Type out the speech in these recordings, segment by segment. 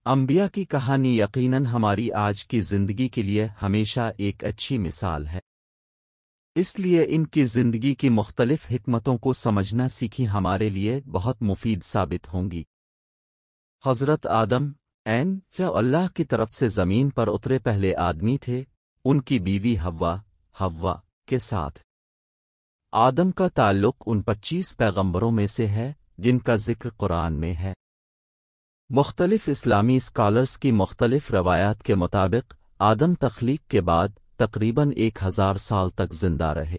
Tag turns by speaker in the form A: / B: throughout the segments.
A: انبیاء کی کہانی یقیناً ہماری آج کی زندگی کے لیے ہمیشہ ایک اچھی مثال ہے۔ اس لیے ان کی زندگی کی مختلف حکمتوں کو سمجھنا سیکھی ہمارے لیے بہت مفید ثابت ہوں گی۔ حضرت آدم جو اللہ کی طرف سے زمین پر اترے پہلے آدمی تھے، ان کی بیوی حوا کے ساتھ آدم کا تعلق ان 25 پیغمبروں میں سے ہے جن کا ذکر قرآن میں ہے۔ مختلف اسلامی اسکالرز کی مختلف روایات کے مطابق آدم تخلیق کے بعد تقریباً 1000 سال تک زندہ رہے۔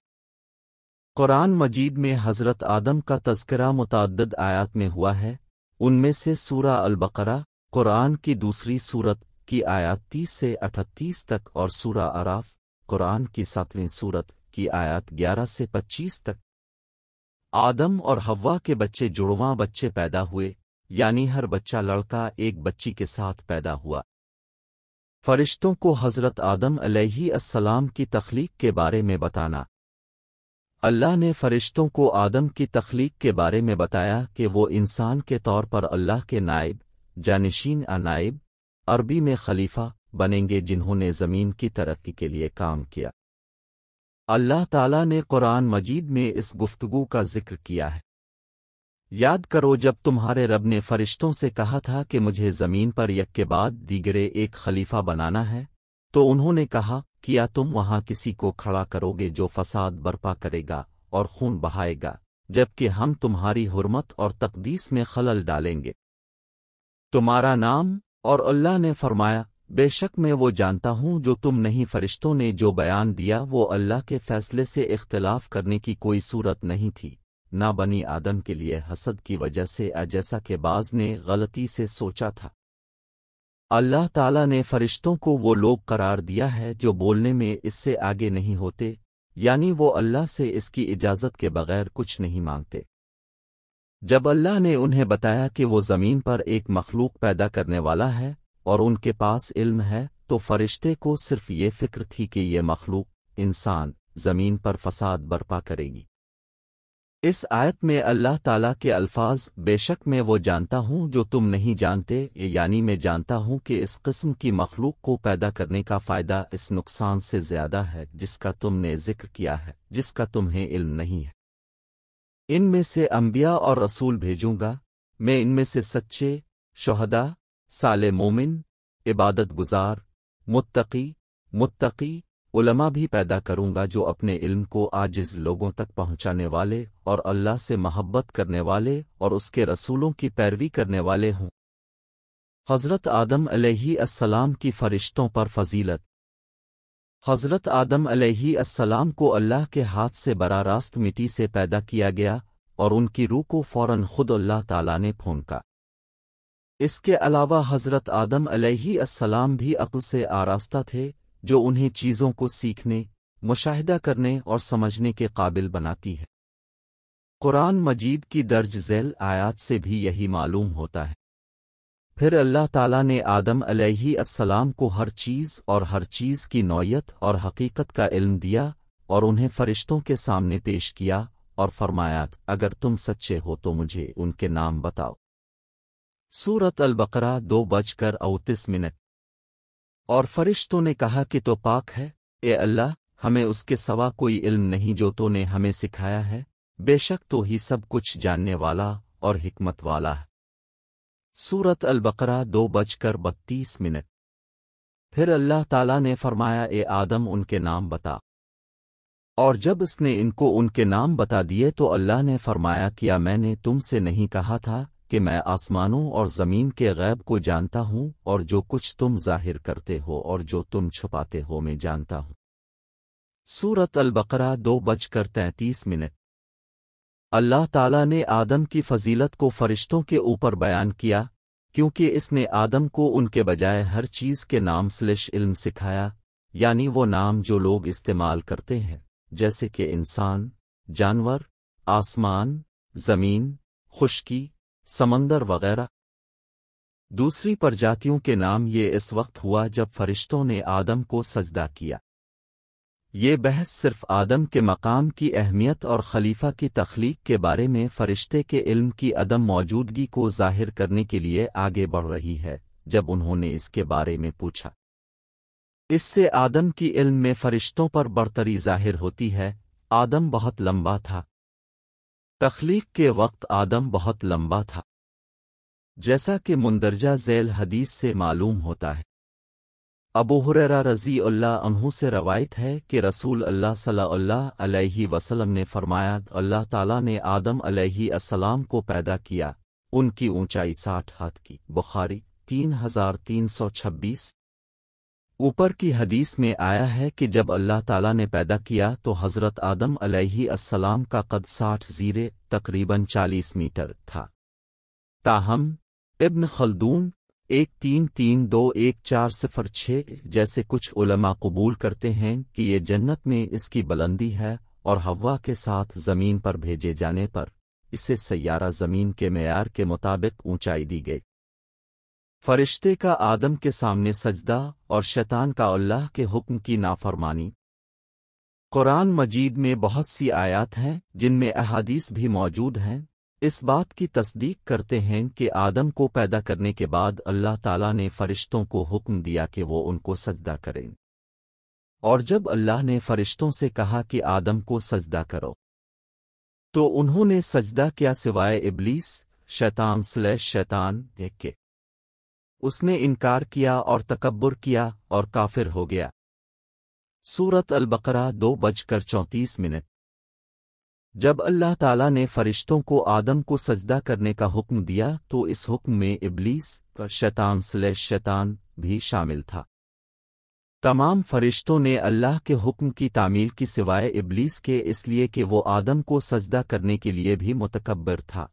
A: قرآن مجید میں حضرت آدم کا تذکرہ متعدد آیات میں ہوا ہے، ان میں سے سورہ البقرہ قرآن کی دوسری سورت کی آیات 30 سے 38 تک اور سورہ اعراف قرآن کی 7ویں سورت کی آیات 11 سے 25 تک۔ آدم اور حوا کے بچے جڑواں بچے پیدا ہوئے، یعنی ہر بچہ لڑکا ایک بچی کے ساتھ پیدا ہوا۔ فرشتوں کو حضرت آدم علیہ السلام کی تخلیق کے بارے میں بتانا۔ اللہ نے فرشتوں کو آدم کی تخلیق کے بارے میں بتایا کہ وہ انسان کے طور پر اللہ کے نائب جانشین نائب عربی میں خلیفہ بنیں گے جنہوں نے زمین کی ترقی کے لیے کام کیا۔ اللہ تعالیٰ نے قرآن مجید میں اس گفتگو کا ذکر کیا ہے۔ یاد کرو جب تمہارے رب نے فرشتوں سے کہا تھا کہ مجھے زمین پر یک کے بعد دیگرے ایک خلیفہ بنانا ہے، تو انہوں نے کہا کیا تم وہاں کسی کو کھڑا کرو گے جو فساد برپا کرے گا اور خون بہائے گا، جبکہ ہم تمہاری حرمت اور تقدیس میں خلل ڈالیں گے تمہارا نام؟ اور اللہ نے فرمایا بے شک میں وہ جانتا ہوں جو تم نہیں۔ فرشتوں نے جو بیان دیا وہ اللہ کے فیصلے سے اختلاف کرنے کی کوئی صورت نہیں تھی، نہ بنی آدم کے لیے حسد کی وجہ سے جیسا کہ بعض نے غلطی سے سوچا تھا۔ اللہ تعالیٰ نے فرشتوں کو وہ لوگ قرار دیا ہے جو بولنے میں اس سے آگے نہیں ہوتے، یعنی وہ اللہ سے اس کی اجازت کے بغیر کچھ نہیں مانگتے۔ جب اللہ نے انہیں بتایا کہ وہ زمین پر ایک مخلوق پیدا کرنے والا ہے اور ان کے پاس علم ہے، تو فرشتے کو صرف یہ فکر تھی کہ یہ مخلوق انسان زمین پر فساد برپا کرے گی۔ اس آیت میں اللہ تعالیٰ کے الفاظ بے شک میں وہ جانتا ہوں جو تم نہیں جانتے، یعنی میں جانتا ہوں کہ اس قسم کی مخلوق کو پیدا کرنے کا فائدہ اس نقصان سے زیادہ ہے جس کا تم نے ذکر کیا ہے، جس کا تمہیں علم نہیں ہے۔ ان میں سے انبیاء اور رسول بھیجوں گا، میں ان میں سے سچے، شہداء، صالح مومن، عبادت گزار، متقی علماء بھی پیدا کروں گا جو اپنے علم کو عاجز لوگوں تک پہنچانے والے اور اللہ سے محبت کرنے والے اور اس کے رسولوں کی پیروی کرنے والے ہوں۔ حضرت آدم علیہ السلام کی فرشتوں پر فضیلت۔ حضرت آدم علیہ السلام کو اللہ کے ہاتھ سے براہ راست مٹی سے پیدا کیا گیا اور ان کی روح کو فوراً خود اللہ تعالیٰ نے پھونکا۔ اس کے علاوہ حضرت آدم علیہ السلام بھی عقل سے آراستہ تھے جو انہیں چیزوں کو سیکھنے، مشاہدہ کرنے اور سمجھنے کے قابل بناتی ہے۔ قرآن مجید کی درج ذیل آیات سے بھی یہی معلوم ہوتا ہے۔ پھر اللہ تعالیٰ نے آدم علیہ السلام کو ہر چیز کی نوعیت اور حقیقت کا علم دیا اور انہیں فرشتوں کے سامنے پیش کیا اور فرمایا اگر تم سچے ہو تو مجھے ان کے نام بتاؤ۔ سورۃ البقرہ 2:38۔ اور فرشتوں نے کہا کہ تو پاک ہے، اے اللہ، ہمیں اس کے سوا کوئی علم نہیں جو تو نے ہمیں سکھایا ہے، بے شک تو ہی سب کچھ جاننے والا اور حکمت والا ہے۔ سورۃ البقرہ 2:32۔ پھر اللہ تعالیٰ نے فرمایا اے آدم ان کے نام بتا۔ اور جب اس نے ان کو ان کے نام بتا دیے تو اللہ نے فرمایا کیا میں نے تم سے نہیں کہا تھا کہ میں آسمانوں اور زمین کے غیب کو جانتا ہوں اور جو کچھ تم ظاہر کرتے ہو اور جو تم چھپاتے ہو میں جانتا ہوں۔ سورۃ البقرہ 2:33۔ اللہ تعالیٰ نے آدم کی فضیلت کو فرشتوں کے اوپر بیان کیا کیونکہ اس نے آدم کو ان کے بجائے ہر چیز کے نام علم سکھایا، یعنی وہ نام جو لوگ استعمال کرتے ہیں جیسے کہ انسان، جانور، آسمان، زمین، خشکی، سمندر وغیرہ۔ دوسری پرجاتیوں کے نام یہ اس وقت ہوا جب فرشتوں نے آدم کو سجدہ کیا۔ یہ بحث صرف آدم کے مقام کی اہمیت اور خلیفہ کی تخلیق کے بارے میں فرشتے کے علم کی عدم موجودگی کو ظاہر کرنے کے لیے آگے بڑھ رہی ہے، جب انہوں نے اس کے بارے میں پوچھا۔ اس سے آدم کی علم میں فرشتوں پر برتری ظاہر ہوتی ہے۔ آدم بہت لمبا تھا۔ تخلیق کے وقت آدم بہت لمبا تھا، جیسا کہ مندرجہ ذیل حدیث سے معلوم ہوتا ہے۔ ابو ہریرہ رضی اللہ عنہ سے روایت ہے کہ رسول اللہ صلی اللہ علیہ وسلم نے فرمایا، اللہ تعالیٰ نے آدم علیہ السلام کو پیدا کیا، ان کی اونچائی 60 ہاتھ کی۔ بخاری 3326۔ اوپر کی حدیث میں آیا ہے کہ جب اللہ تعالیٰ نے پیدا کیا تو حضرت آدم علیہ السلام کا قد 60 زیرے تقریباً 40 میٹر تھا۔ تاہم ابن خلدون 13321406 جیسے کچھ علماء قبول کرتے ہیں کہ یہ جنت میں اس کی بلندی ہے، اور حوا کے ساتھ زمین پر بھیجے جانے پر اسے سیارہ زمین کے معیار کے مطابق اونچائی دی گئی۔ فرشتے کا آدم کے سامنے سجدہ اور شیطان کا اللہ کے حکم کی نافرمانی۔ قرآن مجید میں بہت سی آیات ہیں جن میں احادیث بھی موجود ہیں، اس بات کی تصدیق کرتے ہیں کہ آدم کو پیدا کرنے کے بعد اللہ تعالیٰ نے فرشتوں کو حکم دیا کہ وہ ان کو سجدہ کریں، اور جب اللہ نے فرشتوں سے کہا کہ آدم کو سجدہ کرو تو انہوں نے سجدہ کیا سوائے ابلیس شیطان دیکھ کے اس نے انکار کیا اور تکبر کیا اور کافر ہو گیا۔ سورۃ البقرہ 2:34۔ جب اللہ تعالیٰ نے فرشتوں کو آدم کو سجدہ کرنے کا حکم دیا تو اس حکم میں ابلیس شیطان بھی شامل تھا۔ تمام فرشتوں نے اللہ کے حکم کی تعمیل کی سوائے ابلیس کے، اس لیے کہ وہ آدم کو سجدہ کرنے کے لیے بھی متکبر تھا۔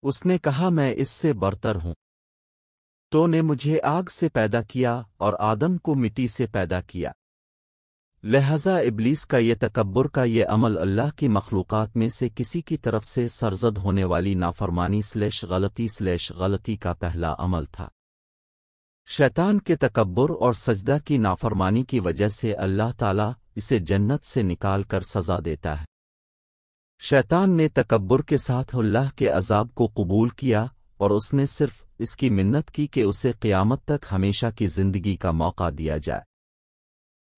A: اس نے کہا میں اس سے برتر ہوں، تو نے مجھے آگ سے پیدا کیا اور آدم کو مٹی سے پیدا کیا۔ لہذا ابلیس کا یہ تکبر کا یہ عمل اللہ کی مخلوقات میں سے کسی کی طرف سے سرزد ہونے والی نافرمانی غلطی کا پہلا عمل تھا۔ شیطان کے تکبر اور سجدہ کی نافرمانی کی وجہ سے اللہ تعالیٰ اسے جنت سے نکال کر سزا دیتا ہے۔ شیطان نے تکبر کے ساتھ اللہ کے عذاب کو قبول کیا، اور اس نے صرف اس کی منت کی کہ اسے قیامت تک ہمیشہ کی زندگی کا موقع دیا جائے۔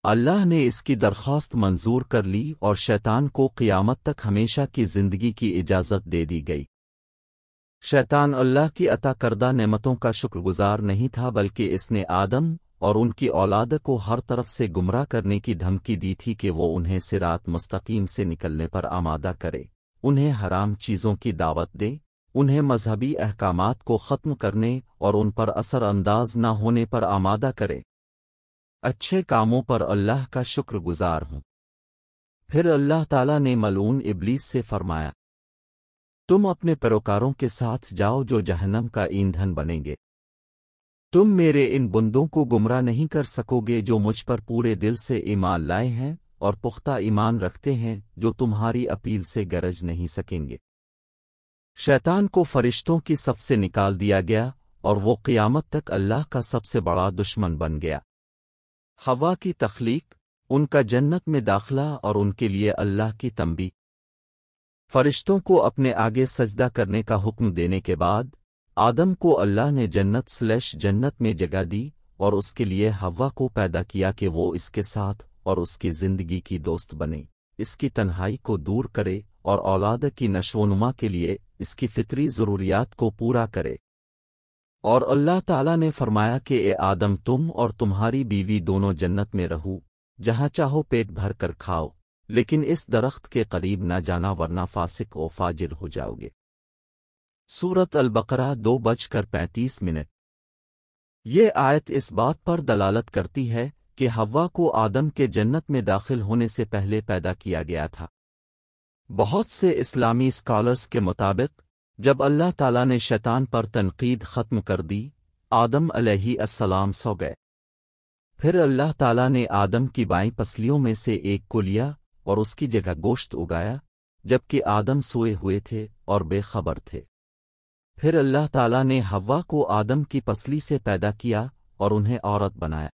A: اللہ نے اس کی درخواست منظور کر لی اور شیطان کو قیامت تک ہمیشہ کی زندگی کی اجازت دے دی گئی۔ شیطان اللہ کی عطا کردہ نعمتوں کا شکر گزار نہیں تھا، بلکہ اس نے آدم اور ان کی اولاد کو ہر طرف سے گمراہ کرنے کی دھمکی دی تھی کہ وہ انہیں صراط مستقیم سے نکلنے پر آمادہ کرے، انہیں حرام چیزوں کی دعوت دے، انہیں مذہبی احکامات کو ختم کرنے اور ان پر اثر انداز نہ ہونے پر آمادہ کرے۔ اچھے کاموں پر اللہ کا شکر گزار ہوں۔ پھر اللہ تعالیٰ نے ملعون ابلیس سے فرمایا، تم اپنے پیروکاروں کے ساتھ جاؤ جو جہنم کا ایندھن بنیں گے۔ تم میرے ان بندوں کو گمراہ نہیں کر سکو گے جو مجھ پر پورے دل سے ایمان لائے ہیں اور پختہ ایمان رکھتے ہیں، جو تمہاری اپیل سے گرج نہیں سکیں گے۔ شیطان کو فرشتوں کی صف سے نکال دیا گیا اور وہ قیامت تک اللہ کا سب سے بڑا دشمن بن گیا۔ حوا کی تخلیق، ان کا جنت میں داخلہ اور ان کے لیے اللہ کی تنبیہ۔ فرشتوں کو اپنے آگے سجدہ کرنے کا حکم دینے کے بعد آدم کو اللہ نے جنت میں جگہ دی اور اس کے لیے حوا کو پیدا کیا کہ وہ اس کے ساتھ اور اس کی زندگی کی دوست بنے، اس کی تنہائی کو دور کرے اور اولاد کی نشوونما کے لیے اس کی فطری ضروریات کو پورا کرے۔ اور اللہ تعالیٰ نے فرمایا کہ اے آدم، تم اور تمہاری بیوی دونوں جنت میں رہو، جہاں چاہو پیٹ بھر کر کھاؤ، لیکن اس درخت کے قریب نہ جانا ورنہ فاسق و فاجر ہو جاؤ گے۔ سورۃ البقرہ 2:35۔ یہ آیت اس بات پر دلالت کرتی ہے کہ حوا کو آدم کے جنت میں داخل ہونے سے پہلے پیدا کیا گیا تھا۔ بہت سے اسلامی اسکالرز کے مطابق جب اللہ تعالیٰ نے شیطان پر تنقید ختم کر دی، آدم علیہ السلام سو گئے۔ پھر اللہ تعالیٰ نے آدم کی بائیں پسلیوں میں سے ایک کو لیا اور اس کی جگہ گوشت اگایا، جبکہ آدم سوئے ہوئے تھے اور بے خبر تھے۔ پھر اللہ تعالیٰ نے حوا کو آدم کی پسلی سے پیدا کیا اور انہیں عورت بنایا۔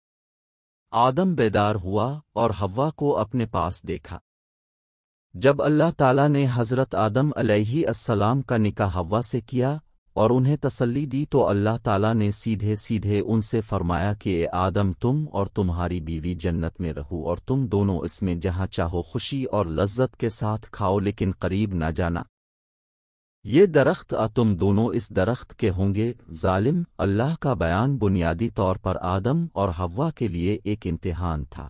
A: آدم بیدار ہوا اور حوا کو اپنے پاس دیکھا۔ جب اللہ تعالیٰ نے حضرت آدم علیہ السلام کا نکاح حوا سے کیا اور انہیں تسلی دی تو اللہ تعالیٰ نے سیدھے سیدھے ان سے فرمایا کہ اے آدم تم اور تمہاری بیوی جنت میں رہو اور تم دونوں اس میں جہاں چاہو خوشی اور لذت کے ساتھ کھاؤ لیکن قریب نہ جانا یہ درخت تم دونوں اس درخت کے ہوں گے ظالم۔ اللہ کا بیان بنیادی طور پر آدم اور حوا کے لیے ایک امتحان تھا۔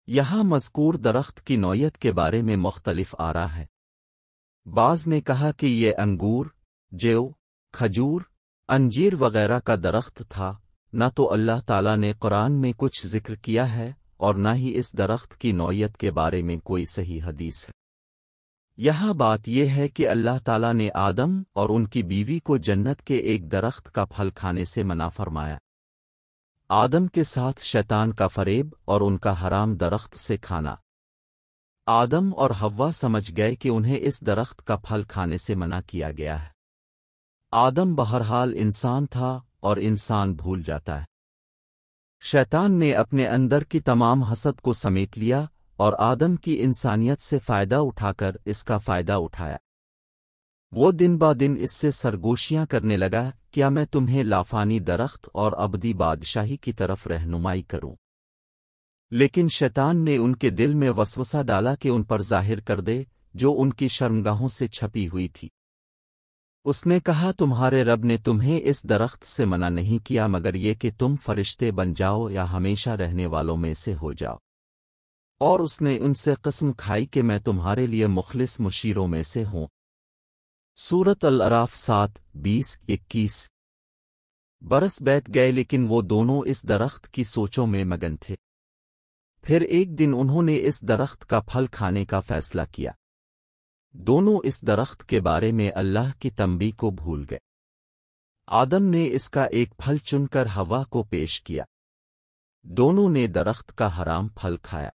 A: یہاں مذکور درخت کی نوعیت کے بارے میں مختلف آرا ہے۔ بعض نے کہا کہ یہ انگور، جو، کھجور، انجیر وغیرہ کا درخت تھا، نہ تو اللہ تعالیٰ نے قرآن میں کچھ ذکر کیا ہے اور نہ ہی اس درخت کی نوعیت کے بارے میں کوئی صحیح حدیث ہے۔ یہاں بات یہ ہے کہ اللہ تعالیٰ نے آدم اور ان کی بیوی کو جنت کے ایک درخت کا پھل کھانے سے منع فرمایا۔ آدم کے ساتھ شیطان کا فریب اور ان کا حرام درخت سے کھانا۔ آدم اور حوا سمجھ گئے کہ انہیں اس درخت کا پھل کھانے سے منع کیا گیا ہے۔ آدم بہرحال انسان تھا اور انسان بھول جاتا ہے۔ شیطان نے اپنے اندر کی تمام حسد کو سمیٹ لیا اور آدم کی انسانیت سے فائدہ اٹھا کر اس کا فائدہ اٹھایا۔ وہ دن با دن اس سے سرگوشیاں کرنے لگا، کیا میں تمہیں لافانی درخت اور ابدی بادشاہی کی طرف رہنمائی کروں؟ لیکن شیطان نے ان کے دل میں وسوسہ ڈالا کہ ان پر ظاہر کر دے جو ان کی شرمگاہوں سے چھپی ہوئی تھی۔ اس نے کہا تمہارے رب نے تمہیں اس درخت سے منع نہیں کیا مگر یہ کہ تم فرشتے بن جاؤ یا ہمیشہ رہنے والوں میں سے ہو جاؤ۔ اور اس نے ان سے قسم کھائی کہ میں تمہارے لیے مخلص مشیروں میں سے ہوں۔ سورۃ الاعراف 7:20-21 برس بیٹھ گئے لیکن وہ دونوں اس درخت کی سوچوں میں مگن تھے۔ پھر ایک دن انہوں نے اس درخت کا پھل کھانے کا فیصلہ کیا۔ دونوں اس درخت کے بارے میں اللہ کی تنبیہ کو بھول گئے۔ آدم نے اس کا ایک پھل چن کر حوا کو پیش کیا۔ دونوں نے درخت کا حرام پھل کھایا،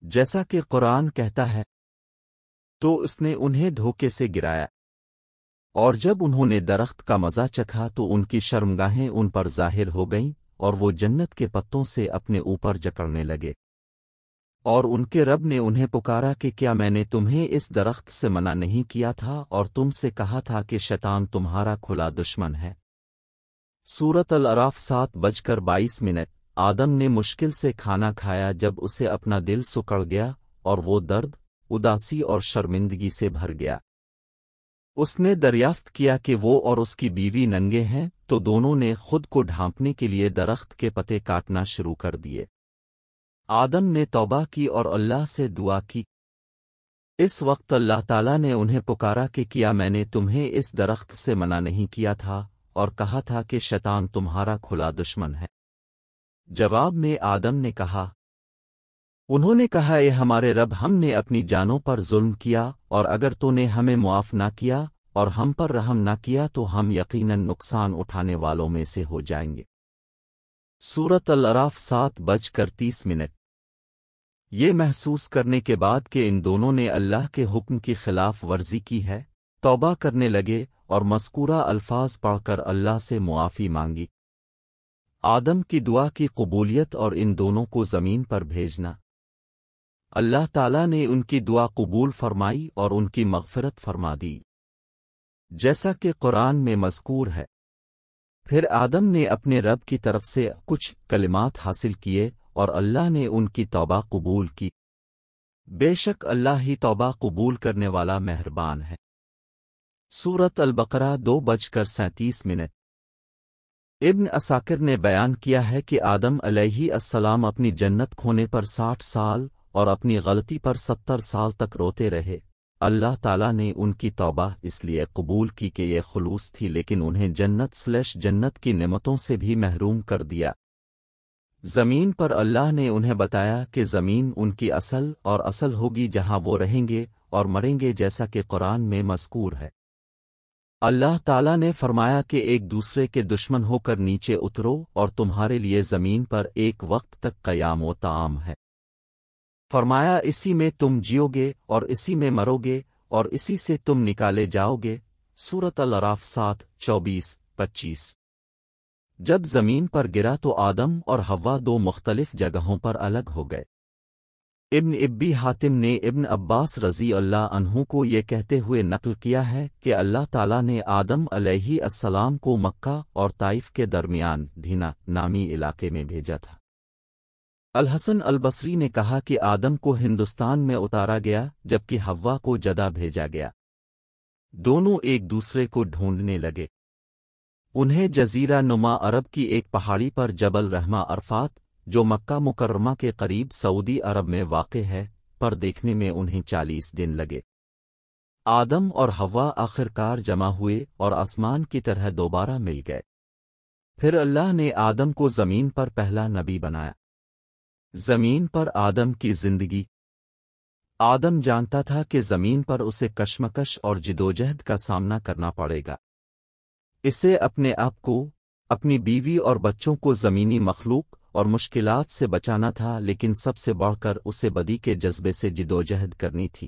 A: جیسا کہ قرآن کہتا ہے، تو اس نے انہیں دھوکے سے گرایا، اور جب انہوں نے درخت کا مزہ چکھا تو ان کی شرمگاہیں ان پر ظاہر ہو گئیں اور وہ جنت کے پتوں سے اپنے اوپر جکڑنے لگے۔ اور ان کے رب نے انہیں پکارا کہ کیا میں نے تمہیں اس درخت سے منع نہیں کیا تھا اور تم سے کہا تھا کہ شیطان تمہارا کھلا دشمن ہے؟ سورۃ الاعراف 7:22 آدم نے مشکل سے کھانا کھایا جب اسے اپنا دل سکڑ گیا اور وہ درد، اداسی اور شرمندگی سے بھر گیا۔ اس نے دریافت کیا کہ وہ اور اس کی بیوی ننگے ہیں تو دونوں نے خود کو ڈھانپنے کے لیے درخت کے پتے کاٹنا شروع کر دیے۔ آدم نے توبہ کی اور اللہ سے دعا کی۔ اس وقت اللہ تعالیٰ نے انہیں پکارا کہ کیا میں نے تمہیں اس درخت سے منع نہیں کیا تھا اور کہا تھا کہ شیطان تمہارا کھلا دشمن ہے؟ جواب میں آدم نے کہا، انہوں نے کہا اے ہمارے رب ہم نے اپنی جانوں پر ظلم کیا اور اگر تو نے ہمیں معاف نہ کیا اور ہم پر رحم نہ کیا تو ہم یقیناً نقصان اٹھانے والوں میں سے ہو جائیں گے۔ سورۃ الاعراف 7:30 یہ محسوس کرنے کے بعد کہ ان دونوں نے اللہ کے حکم کی خلاف ورزی کی ہے، توبہ کرنے لگے اور مذکورہ الفاظ پڑھ کر اللہ سے معافی مانگی۔ آدم کی دعا کی قبولیت اور ان دونوں کو زمین پر بھیجنا۔ اللہ تعالیٰ نے ان کی دعا قبول فرمائی اور ان کی مغفرت فرما دی، جیسا کہ قرآن میں مذکور ہے۔ پھر آدم نے اپنے رب کی طرف سے کچھ کلمات حاصل کیے اور اللہ نے ان کی توبہ قبول کی۔ بے شک اللہ ہی توبہ قبول کرنے والا مہربان ہے۔ سورۃ البقرہ 2:37 ابن عساکر نے بیان کیا ہے کہ آدم علیہ السلام اپنی جنت کھونے پر 60 سال اور اپنی غلطی پر 70 سال تک روتے رہے۔ اللہ تعالیٰ نے ان کی توبہ اس لیے قبول کی کہ یہ خلوص تھی لیکن انہیں جنت کی نعمتوں سے بھی محروم کر دیا۔ زمین پر اللہ نے انہیں بتایا کہ زمین ان کی اصل ہوگی جہاں وہ رہیں گے اور مریں گے جیسا کہ قرآن میں مذکور ہے۔ اللہ تعالیٰ نے فرمایا کہ ایک دوسرے کے دشمن ہو کر نیچے اترو اور تمہارے لیے زمین پر ایک وقت تک قیام و طعام ہے۔ فرمایا اسی میں تم جیو گے اور اسی میں مرو گے اور اسی سے تم نکالے جاؤ گے۔ سورۃ الاعراف 7:24-25 جب زمین پر گرا تو آدم اور حوا دو مختلف جگہوں پر الگ ہو گئے۔ ابن ابی حاتم نے ابن عباس رضی اللہ عنہ کو یہ کہتے ہوئے نقل کیا ہے کہ اللہ تعالیٰ نے آدم علیہ السلام کو مکہ اور طائف کے درمیان دھینا نامی علاقے میں بھیجا تھا۔ الحسن البصری نے کہا کہ آدم کو ہندوستان میں اتارا گیا جبکہ حوا کو جدہ بھیجا گیا۔ دونوں ایک دوسرے کو ڈھونڈنے لگے۔ انہیں جزیرہ نما عرب کی ایک پہاڑی پر جبل رحمہ عرفات، جو مکہ مکرمہ کے قریب سعودی عرب میں واقع ہے، پر دیکھنے میں انہیں 40 دن لگے۔ آدم اور حوا آخرکار جمع ہوئے اور آسمان کی طرح دوبارہ مل گئے۔ پھر اللہ نے آدم کو زمین پر پہلا نبی بنایا۔ زمین پر آدم کی زندگی۔ آدم جانتا تھا کہ زمین پر اسے کشمکش اور جدوجہد کا سامنا کرنا پڑے گا۔ اسے اپنے آپ کو، اپنی بیوی اور بچوں کو زمینی مخلوق اور مشکلات سے بچانا تھا، لیکن سب سے بڑھ کر اسے بدی کے جذبے سے جدوجہد کرنی تھی۔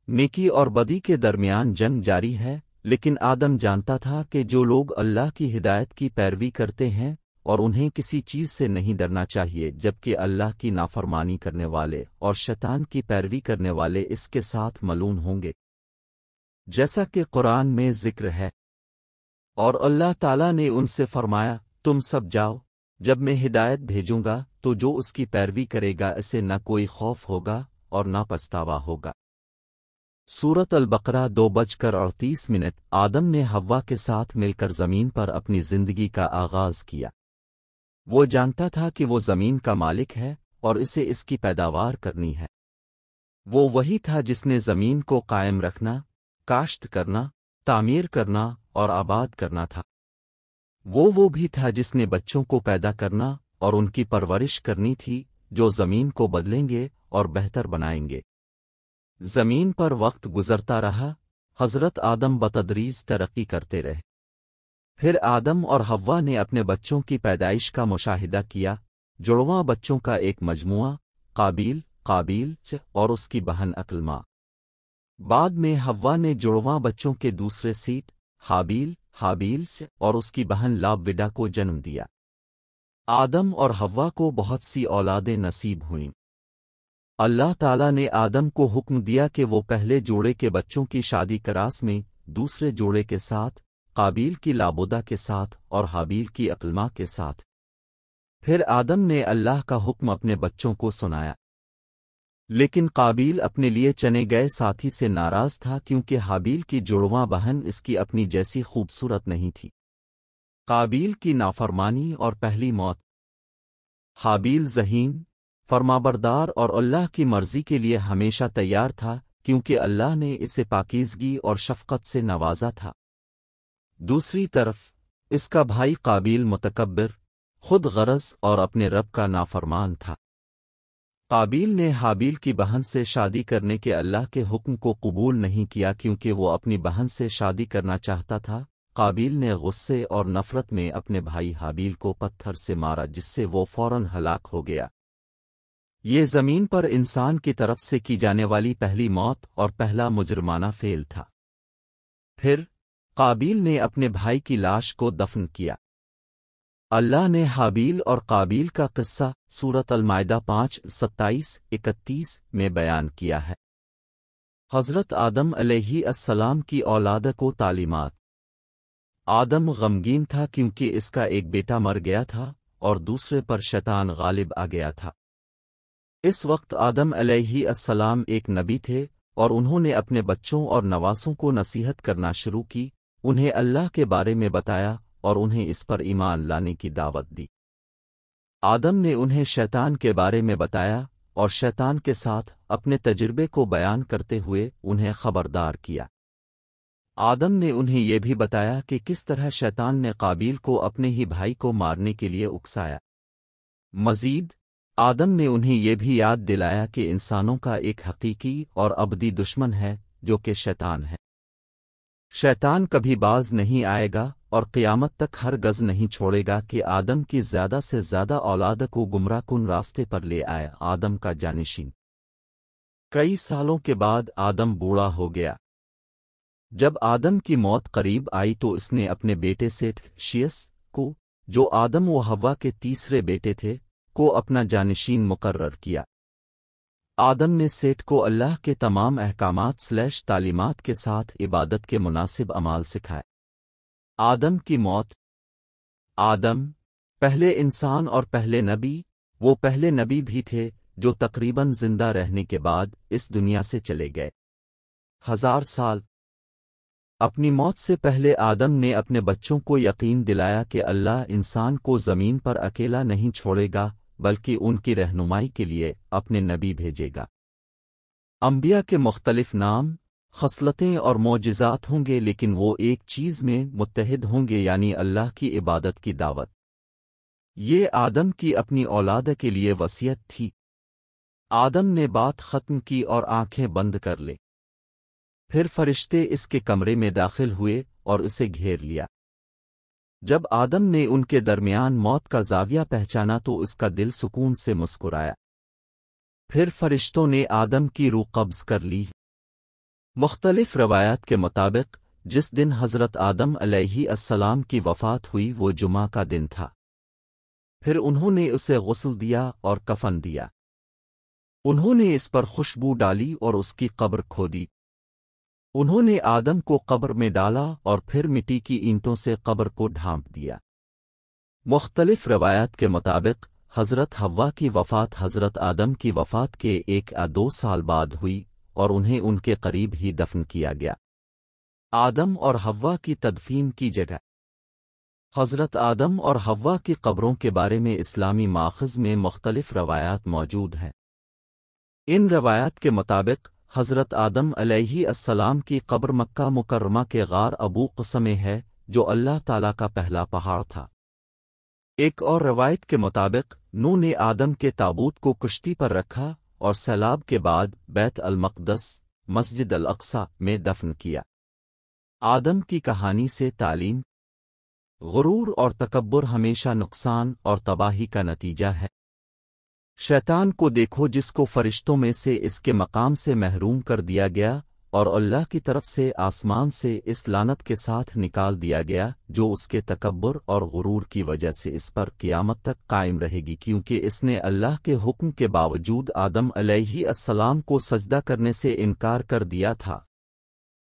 A: نیکی اور بدی کے درمیان جنگ جاری ہے، لیکن آدم جانتا تھا کہ جو لوگ اللہ کی ہدایت کی پیروی کرتے ہیں اور انہیں کسی چیز سے نہیں ڈرنا چاہیے، جبکہ اللہ کی نافرمانی کرنے والے اور شیطان کی پیروی کرنے والے اس کے ساتھ ملعون ہوں گے، جیسا کہ قرآن میں ذکر ہے۔ اور اللہ تعالیٰ نے ان سے فرمایا، تم سب جاؤ، جب میں ہدایت بھیجوں گا تو جو اس کی پیروی کرے گا اسے نہ کوئی خوف ہوگا اور نہ پچھتاوا ہوگا۔ سورۃ البقرہ 2:38۔ آدم نے حوا کے ساتھ مل کر زمین پر اپنی زندگی کا آغاز کیا۔ وہ جانتا تھا کہ وہ زمین کا مالک ہے اور اسے اس کی پیداوار کرنی ہے۔ وہ وہی تھا جس نے زمین کو قائم رکھنا، کاشت کرنا، تعمیر کرنا اور آباد کرنا تھا۔ وہ بھی تھا جس نے بچوں کو پیدا کرنا اور ان کی پرورش کرنی تھی، جو زمین کو بدلیں گے اور بہتر بنائیں گے۔ زمین پر وقت گزرتا رہا، حضرت آدم بتدریج ترقی کرتے رہے۔ پھر آدم اور حوا نے اپنے بچوں کی پیدائش کا مشاہدہ کیا، جڑواں بچوں کا ایک مجموعہ، قابیل اور اس کی بہن عقلماں۔ بعد میں حوا نے جڑواں بچوں کے دوسرے سیٹ، حابیل اور اس کی بہن لابوڈا کو جنم دیا۔ آدم اور حوا کو بہت سی اولادیں نصیب ہوئیں۔ اللہ تعالیٰ نے آدم کو حکم دیا کہ وہ پہلے جوڑے کے بچوں کی شادی کراس میں، دوسرے جوڑے کے ساتھ، قابیل کی لابودا کے ساتھ اور حابیل کی عقلماں کے ساتھ۔ پھر آدم نے اللہ کا حکم اپنے بچوں کو سنایا، لیکن قابیل اپنے لیے چنے گئے ساتھی سے ناراض تھا کیونکہ حابیل کی جڑواں بہن اس کی اپنی جیسی خوبصورت نہیں تھی۔ قابیل کی نافرمانی اور پہلی موت۔ حابیل ذہین، فرمانبردار اور اللہ کی مرضی کے لیے ہمیشہ تیار تھا کیونکہ اللہ نے اسے پاکیزگی اور شفقت سے نوازا تھا۔ دوسری طرف اس کا بھائی قابیل متکبر، خود غرض اور اپنے رب کا نافرمان تھا۔ قابیل نے حابیل کی بہن سے شادی کرنے کے اللہ کے حکم کو قبول نہیں کیا کیونکہ وہ اپنی بہن سے شادی کرنا چاہتا تھا۔ قابیل نے غصے اور نفرت میں اپنے بھائی حابیل کو پتھر سے مارا جس سے وہ فوراً ہلاک ہو گیا۔ یہ زمین پر انسان کی طرف سے کی جانے والی پہلی موت اور پہلا مجرمانہ فعل تھا۔ پھر قابیل نے اپنے بھائی کی لاش کو دفن کیا۔ اللہ نے حابیل اور قابیل کا قصہ سورۃ المائدہ 5:27-31 میں بیان کیا ہے۔ حضرت آدم علیہ السلام کی اولاد کو تعلیمات۔ آدم غمگین تھا کیونکہ اس کا ایک بیٹا مر گیا تھا اور دوسرے پر شیطان غالب آ گیا تھا۔ اس وقت آدم علیہ السلام ایک نبی تھے اور انہوں نے اپنے بچوں اور نواسوں کو نصیحت کرنا شروع کی، انہیں اللہ کے بارے میں بتایا اور انہیں اس پر ایمان لانے کی دعوت دی۔ آدم نے انہیں شیطان کے بارے میں بتایا اور شیطان کے ساتھ اپنے تجربے کو بیان کرتے ہوئے انہیں خبردار کیا۔ آدم نے انہیں یہ بھی بتایا کہ کس طرح شیطان نے قابیل کو اپنے ہی بھائی کو مارنے کے لیے اکسایا۔ مزید آدم نے انہیں یہ بھی یاد دلایا کہ انسانوں کا ایک حقیقی اور ابدی دشمن ہے جو کہ شیطان ہے۔ شیطان کبھی باز نہیں آئے گا اور قیامت تک ہرگز نہیں چھوڑے گا کہ آدم کی زیادہ سے زیادہ اولاد کو گمراہ کن راستے پر لے آئے۔ آدم کا جانشین۔ کئی سالوں کے بعد آدم بوڑھا ہو گیا۔ جب آدم کی موت قریب آئی تو اس نے اپنے بیٹے سیٹ شیس کو، جو آدم و حوا کے تیسرے بیٹے تھے، کو اپنا جانشین مقرر کیا۔ آدم نے سیٹ کو اللہ کے تمام احکامات تعلیمات کے ساتھ عبادت کے مناسب عمال سکھائے۔ آدم کی موت۔ آدم پہلے انسان اور پہلے نبی، وہ پہلے نبی بھی تھے جو تقریباً زندہ رہنے کے بعد اس دنیا سے چلے گئے۔ 1000 سال۔ اپنی موت سے پہلے آدم نے اپنے بچوں کو یقین دلایا کہ اللہ انسان کو زمین پر اکیلا نہیں چھوڑے گا بلکہ ان کی رہنمائی کے لیے اپنے نبی بھیجے گا۔ انبیاء کے مختلف نام، خصلتیں اور معجزات ہوں گے لیکن وہ ایک چیز میں متحد ہوں گے، یعنی اللہ کی عبادت کی دعوت۔ یہ آدم کی اپنی اولاد کے لیے وصیت تھی۔ آدم نے بات ختم کی اور آنکھیں بند کر لی۔ پھر فرشتے اس کے کمرے میں داخل ہوئے اور اسے گھیر لیا۔ جب آدم نے ان کے درمیان موت کا زاویہ پہچانا تو اس کا دل سکون سے مسکرایا۔ پھر فرشتوں نے آدم کی روح قبض کر لی۔ مختلف روایات کے مطابق جس دن حضرت آدم علیہ السلام کی وفات ہوئی وہ جمعہ کا دن تھا۔ پھر انہوں نے اسے غسل دیا اور کفن دیا۔ انہوں نے اس پر خوشبو ڈالی اور اس کی قبر کھودی۔ انہوں نے آدم کو قبر میں ڈالا اور پھر مٹی کی اینٹوں سے قبر کو ڈھانپ دیا۔ مختلف روایات کے مطابق حضرت حوا کی وفات حضرت آدم کی وفات کے 1 یا 2 سال بعد ہوئی اور انہیں ان کے قریب ہی دفن کیا گیا۔ آدم اور حوا کی تدفین کی جگہ۔ حضرت آدم اور حوا کی قبروں کے بارے میں اسلامی ماخذ میں مختلف روایات موجود ہیں۔ ان روایات کے مطابق حضرت آدم علیہ السلام کی قبر مکہ مکرمہ کے غار ابو قسمہ ہے جو اللہ تعالیٰ کا پہلا پہاڑ تھا۔ ایک اور روایت کے مطابق نوح نے آدم کے تابوت کو کشتی پر رکھا اور سیلاب کے بعد بیت المقدس مسجد الاقصی میں دفن کیا۔ آدم کی کہانی سے تعلیم۔ غرور اور تکبر ہمیشہ نقصان اور تباہی کا نتیجہ ہے۔ شیطان کو دیکھو جس کو فرشتوں میں سے اس کے مقام سے محروم کر دیا گیا اور اللہ کی طرف سے آسمان سے اس لعنت کے ساتھ نکال دیا گیا جو اس کے تکبر اور غرور کی وجہ سے اس پر قیامت تک قائم رہے گی، کیونکہ اس نے اللہ کے حکم کے باوجود آدم علیہ السلام کو سجدہ کرنے سے انکار کر دیا تھا۔